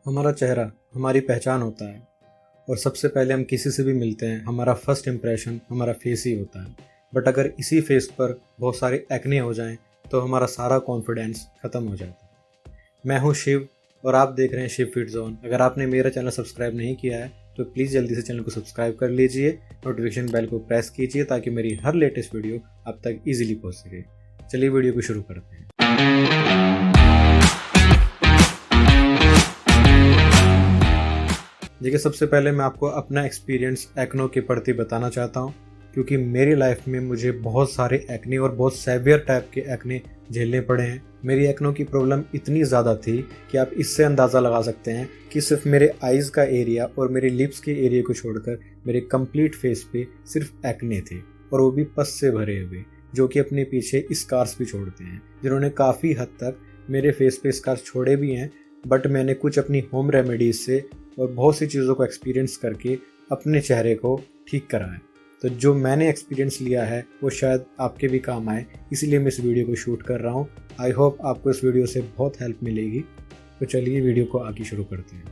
हमारा चेहरा हमारी पहचान होता है और सबसे पहले हम किसी से भी मिलते हैं हमारा फर्स्ट इम्प्रेशन हमारा फेस ही होता है। बट अगर इसी फेस पर बहुत सारे एक्ने हो जाएं तो हमारा सारा कॉन्फिडेंस ख़त्म हो जाता है। मैं हूं शिव और आप देख रहे हैं शिव फिट जोन। अगर आपने मेरा चैनल सब्सक्राइब नहीं किया है तो प्लीज़ जल्दी से चैनल को सब्सक्राइब कर लीजिए, नोटिफिकेशन बेल को प्रेस कीजिए ताकि मेरी हर लेटेस्ट वीडियो आप तक ईजिली पहुँच सके। चलिए वीडियो को शुरू करते हैं। देखिए, सबसे पहले मैं आपको अपना एक्सपीरियंस एक्नो के प्रति बताना चाहता हूँ, क्योंकि मेरी लाइफ में मुझे बहुत सारे एक्ने और बहुत सेवियर टाइप के एक्ने झेलने पड़े हैं। मेरी एक्नो की प्रॉब्लम इतनी ज़्यादा थी कि आप इससे अंदाज़ा लगा सकते हैं कि सिर्फ मेरे आइज़ का एरिया और मेरे लिप्स के एरिया को छोड़कर मेरे कंप्लीट फेस पे सिर्फ एक्ने थे, और वो भी पस से भरे हुए, जो कि अपने पीछे स्कार्स भी छोड़ते हैं, जिन्होंने काफ़ी हद तक मेरे फेस पे स्कार्स छोड़े भी हैं। बट मैंने कुछ अपनी होम रेमेडीज से और बहुत सी चीज़ों को एक्सपीरियंस करके अपने चेहरे को ठीक करा है। तो जो मैंने एक्सपीरियंस लिया है वो शायद आपके भी काम आए, इसीलिए मैं इस वीडियो को शूट कर रहा हूँ। आई होप आपको इस वीडियो से बहुत हेल्प मिलेगी। तो चलिए वीडियो को आगे शुरू करते हैं।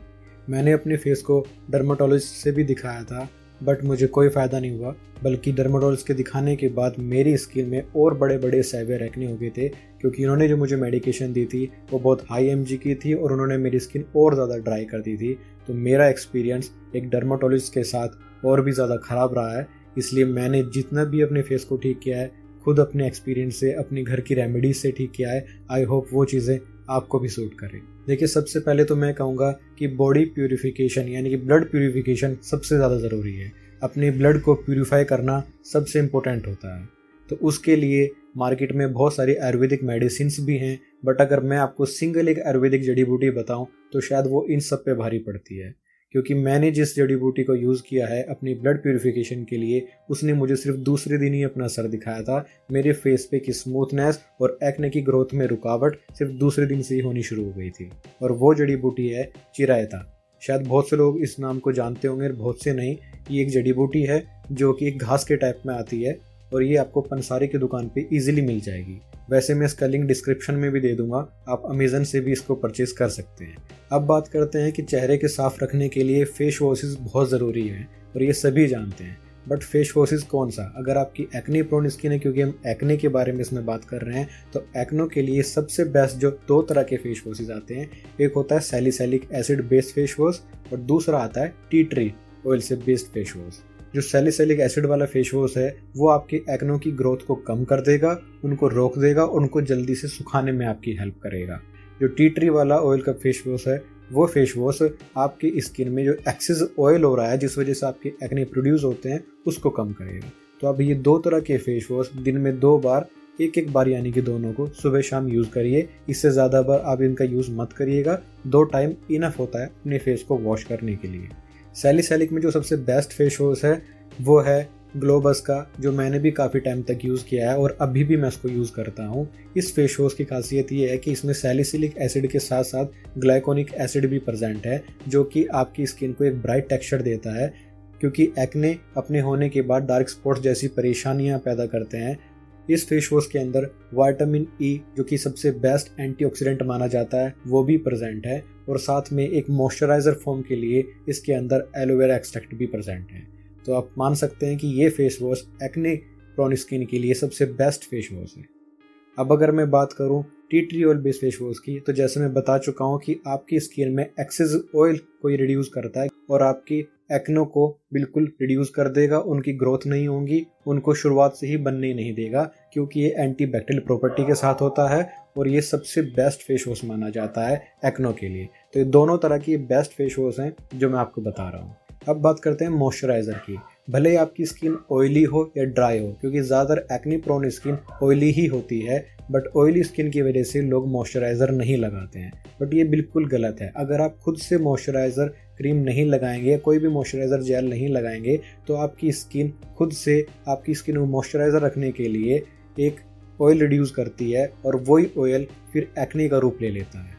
मैंने अपने फेस को डर्माटोलॉजिस्ट से भी दिखाया था, बट मुझे कोई फ़ायदा नहीं हुआ, बल्कि डर्माटोलॉजिस्ट के दिखाने के बाद मेरी स्किन में और बड़े बड़े सेवियर एक्ने हो गए थे, क्योंकि उन्होंने जो मुझे मेडिकेशन दी थी वो बहुत हाई mg की थी और उन्होंने मेरी स्किन और ज़्यादा ड्राई कर दी थी। तो मेरा एक्सपीरियंस एक डर्माटोलॉजिस्ट के साथ और भी ज़्यादा ख़राब रहा है। इसलिए मैंने जितना भी अपने फेस को ठीक किया है खुद अपने एक्सपीरियंस से, अपनी घर की रेमेडीज से ठीक किया है। आई होप वो चीज़ें आपको भी सूट करें। देखिए, सबसे पहले तो मैं कहूँगा कि बॉडी प्यूरिफिकेशन यानी कि ब्लड प्यूरिफिकेशन सबसे ज़्यादा ज़रूरी है। अपने ब्लड को प्यूरिफाई करना सबसे इम्पोर्टेंट होता है। तो उसके लिए मार्केट में बहुत सारी आयुर्वेदिक मेडिसिन्स भी हैं, बट अगर मैं आपको सिंगल एक आयुर्वेदिक जड़ी बूटी बताऊं तो शायद वो इन सब पे भारी पड़ती है, क्योंकि मैंने जिस जड़ी बूटी को यूज़ किया है अपनी ब्लड प्यूरिफिकेशन के लिए, उसने मुझे सिर्फ दूसरे दिन ही अपना असर दिखाया था। मेरे फेस पे की स्मूथनेस और एक्ने की ग्रोथ में रुकावट सिर्फ दूसरे दिन से ही होनी शुरू हो गई थी, और वो जड़ी बूटी है चिरायता। शायद बहुत से लोग इस नाम को जानते होंगे, बहुत से नहीं। ये एक जड़ी बूटी है जो कि एक घास के टाइप में आती है, और ये आपको पंसारी की दुकान पे इजीली मिल जाएगी। वैसे मैं इसका लिंक डिस्क्रिप्शन में भी दे दूंगा, आप अमेजन से भी इसको परचेज कर सकते हैं। अब बात करते हैं कि चेहरे के साफ रखने के लिए फेस वॉशेस बहुत ज़रूरी है, और ये सभी जानते हैं। बट फेस वॉशेस कौन सा? अगर आपकी एक्ने प्रोन स्किन है, क्योंकि हम एक्ने के बारे में इसमें बात कर रहे हैं, तो एक्नो के लिए सबसे बेस्ट जो दो तरह के फेस वॉशेस आते हैं, एक होता है salicylic acid based face wash और दूसरा आता है टी ट्री ऑयल से बेस्ड फेस वॉश। जो सैलिसिलिक एसिड वाला फेस वॉश है वो आपके एक्नो की ग्रोथ को कम कर देगा, उनको रोक देगा, उनको जल्दी से सुखाने में आपकी हेल्प करेगा। जो टी ट्री वाला ऑयल का फेस वॉश है वो फेस वॉश आपकी स्किन में जो एक्सेस ऑयल हो रहा है, जिस वजह से आपके एक्ने प्रोड्यूस होते हैं, उसको कम करेगा। तो अब ये दो तरह के फेस वॉश दिन में 2 बार, एक बार यानी कि दोनों को सुबह शाम यूज़ करिए। इससे ज़्यादा बार आप इनका यूज़ मत करिएगा। 2 टाइम इनफ होता है अपने फेस को वॉश करने के लिए। सैलिसिलिक में जो सबसे बेस्ट फेस वॉश है वो है ग्लोबस का, जो मैंने भी काफ़ी टाइम तक यूज़ किया है और अभी भी मैं इसको यूज़ करता हूँ। इस फेस वॉश की खासियत ये है कि इसमें सैलिसिलिक एसिड के साथ साथ ग्लाइकोनिक एसिड भी प्रेजेंट है, जो कि आपकी स्किन को एक ब्राइट टेक्सचर देता है, क्योंकि एक्ने अपने होने के बाद डार्क स्पॉट्स जैसी परेशानियाँ पैदा करते हैं। इस फेस वॉश के अंदर विटामिन ई, जो कि सबसे बेस्ट एंटीऑक्सीडेंट माना जाता है, वो भी प्रेजेंट है, और साथ में एक मॉइस्चराइजर फॉर्म के लिए इसके अंदर एलोवेरा एक्सट्रैक्ट भी प्रेजेंट है। तो आप मान सकते हैं कि ये face wash acne prone skin के लिए सबसे बेस्ट फेस वॉश है। अब अगर मैं बात करूं tea tree oil based face wash की, तो जैसे मैं बता चुका हूं कि आपकी स्किन में एक्सेस ऑयल को ये रिड्यूस करता है और आपकी एक्नो को बिल्कुल रिड्यूस कर देगा। उनकी ग्रोथ नहीं होगी, उनको शुरुआत से ही बनने नहीं देगा, क्योंकि ये एंटीबैक्टीरियल प्रॉपर्टी के साथ होता है, और ये सबसे बेस्ट फेस वॉश माना जाता है एक्नो के लिए। तो ये दोनों तरह की बेस्ट फेस वॉश हैं जो मैं आपको बता रहा हूँ। अब बात करते हैं मॉइस्चराइज़र की। भले ही आपकी स्किन ऑयली हो या ड्राई हो, क्योंकि ज़्यादातर एक्ने प्रोन स्किन ऑयली ही होती है, बट ऑयली स्किन की वजह से लोग मॉइस्चराइज़र नहीं लगाते हैं। बट ये बिल्कुल गलत है। अगर आप खुद से मॉइस्चराइज़र क्रीम नहीं लगाएंगे, कोई भी मॉइस्चराइज़र जेल नहीं लगाएंगे, तो आपकी स्किन खुद से आपकी स्किन को मॉइस्चराइज़र रखने के लिए एक ऑयल रिड्यूस करती है, और वही ऑयल फिर एक्ने का रूप ले लेता है।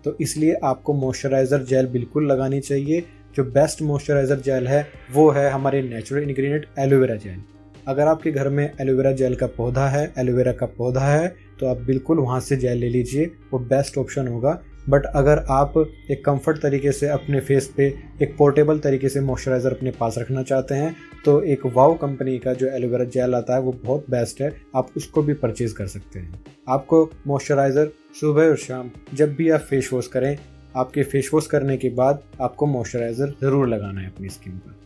तो इसलिए आपको मॉइस्चराइज़र जेल बिल्कुल लगानी चाहिए। जो बेस्ट मॉइस्चराइज़र जेल है वो है हमारे नेचुरल इंग्रेडिएंट एलोवेरा जेल। अगर आपके घर में एलोवेरा जेल का पौधा है, एलोवेरा का पौधा है, तो आप बिल्कुल वहाँ से जेल ले लीजिए, वो बेस्ट ऑप्शन होगा। बट अगर आप एक कंफर्ट तरीके से अपने फेस पे एक पोर्टेबल तरीके से मॉइस्चराइज़र अपने पास रखना चाहते हैं तो एक वाव कंपनी का जो एलोवेरा जेल आता है वो बहुत बेस्ट है, आप उसको भी परचेज़ कर सकते हैं। आपको मॉइस्चराइज़र सुबह और शाम जब भी आप फेस वॉश करें, आपके फेस वॉश करने के बाद आपको मॉइस्चराइज़र ज़रूर लगाना है अपनी स्किन पर।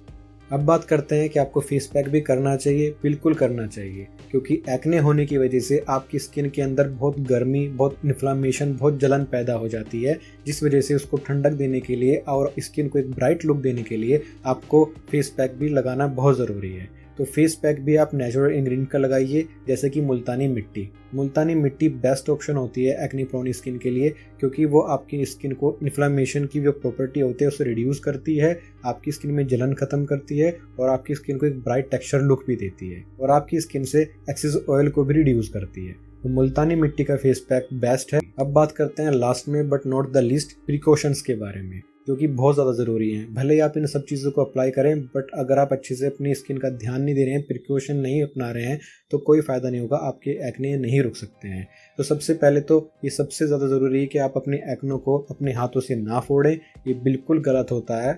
अब बात करते हैं कि आपको फेस पैक भी करना चाहिए। बिल्कुल करना चाहिए, क्योंकि एक्ने होने की वजह से आपकी स्किन के अंदर बहुत गर्मी, बहुत इन्फ्लामेशन, बहुत जलन पैदा हो जाती है, जिस वजह से उसको ठंडक देने के लिए और स्किन को एक ब्राइट लुक देने के लिए आपको फेस पैक भी लगाना बहुत ज़रूरी है। तो फेस पैक भी आप नेचुरल इंग्रेडिएंट का लगाइए, जैसे कि मुल्तानी मिट्टी। मुल्तानी मिट्टी बेस्ट ऑप्शन होती है एक्ने प्रोन स्किन के लिए, क्योंकि वो आपकी स्किन को इन्फ्लामेशन की जो प्रॉपर्टी होती है उसे रिड्यूस करती है, आपकी स्किन में जलन खत्म करती है और आपकी स्किन को एक ब्राइट टेक्सचर लुक भी देती है और आपकी स्किन से एक्सेस ऑयल को भी रिड्यूस करती है। तो मुल्तानी मिट्टी का फेस पैक बेस्ट है। अब बात करते हैं लास्ट में but not the least precautions के बारे में, जो कि बहुत ज़्यादा ज़रूरी हैं। भले ही आप इन सब चीज़ों को अप्लाई करें, बट अगर आप अच्छे से अपनी स्किन का ध्यान नहीं दे रहे हैं, प्रिकॉशन नहीं अपना रहे हैं, तो कोई फ़ायदा नहीं होगा, आपके एक्ने नहीं रुक सकते हैं। तो सबसे पहले तो ये सबसे ज़्यादा ज़रूरी है कि आप अपने एक्नों को अपने हाथों से ना फोड़ें। ये बिल्कुल गलत होता है,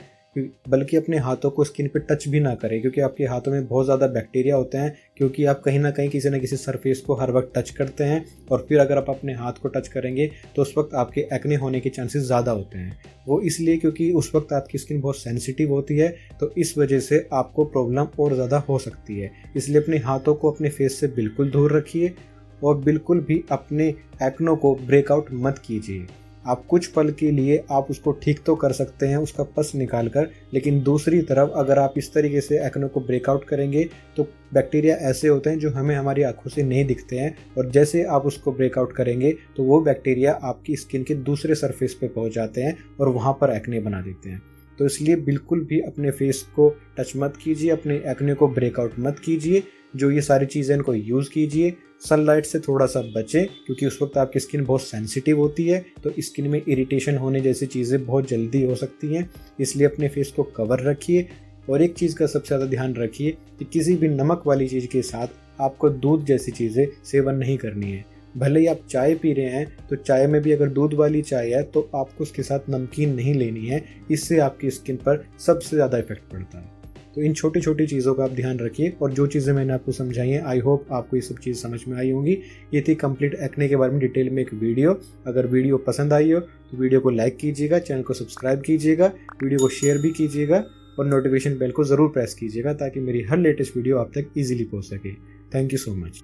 बल्कि अपने हाथों को स्किन पे टच भी ना करें, क्योंकि आपके हाथों में बहुत ज़्यादा बैक्टीरिया होते हैं, क्योंकि आप कहीं ना कहीं किसी न किसी सरफेस को हर वक्त टच करते हैं और फिर अगर आप अपने हाथ को टच करेंगे तो उस वक्त आपके एक्ने होने के चांसेस ज़्यादा होते हैं। वो इसलिए क्योंकि उस वक्त आपकी स्किन बहुत सेंसिटिव होती है, तो इस वजह से आपको प्रॉब्लम और ज़्यादा हो सकती है। इसलिए अपने हाथों को अपने फेस से बिल्कुल दूर रखिए और बिल्कुल भी अपने एक्नों को ब्रेकआउट मत कीजिए। आप कुछ पल के लिए आप उसको ठीक तो कर सकते हैं उसका पस निकाल कर, लेकिन दूसरी तरफ अगर आप इस तरीके से एक्ने को ब्रेकआउट करेंगे तो बैक्टीरिया ऐसे होते हैं जो हमें हमारी आंखों से नहीं दिखते हैं, और जैसे आप उसको ब्रेकआउट करेंगे तो वो बैक्टीरिया आपकी स्किन के दूसरे सरफेस पे पहुंच जाते हैं और वहाँ पर एक्ने बना देते हैं। तो इसलिए बिल्कुल भी अपने फेस को टच मत कीजिए, अपने एक्ने को ब्रेकआउट मत कीजिए। जो ये सारी चीज़ें इनको यूज़ कीजिए। सनलाइट से थोड़ा सा बचें, क्योंकि उस वक्त आपकी स्किन बहुत सेंसिटिव होती है, तो स्किन में इरिटेशन होने जैसी चीज़ें बहुत जल्दी हो सकती हैं। इसलिए अपने फेस को कवर रखिए। और एक चीज़ का सबसे ज़्यादा ध्यान रखिए कि किसी भी नमक वाली चीज़ के साथ आपको दूध जैसी चीज़ें सेवन नहीं करनी है। भले ही आप चाय पी रहे हैं तो चाय में भी अगर दूध वाली चाय है तो आपको उसके साथ नमकीन नहीं लेनी है, इससे आपकी स्किन पर सबसे ज़्यादा इफेक्ट पड़ता है। तो इन छोटी छोटी चीज़ों का आप ध्यान रखिए। और जो चीज़ें मैंने आपको समझाई हैं, आई होप आपको ये सब चीज़ समझ में आई होंगी। ये थी कंप्लीट एक्ने के बारे में डिटेल में एक वीडियो। अगर वीडियो पसंद आई हो तो वीडियो को लाइक कीजिएगा, चैनल को सब्सक्राइब कीजिएगा, वीडियो को शेयर भी कीजिएगा और नोटिफिकेशन बेल को ज़रूर प्रेस कीजिएगा, ताकि मेरी हर लेटेस्ट वीडियो आप तक ईजिली पहुँच सके। Thank you so much.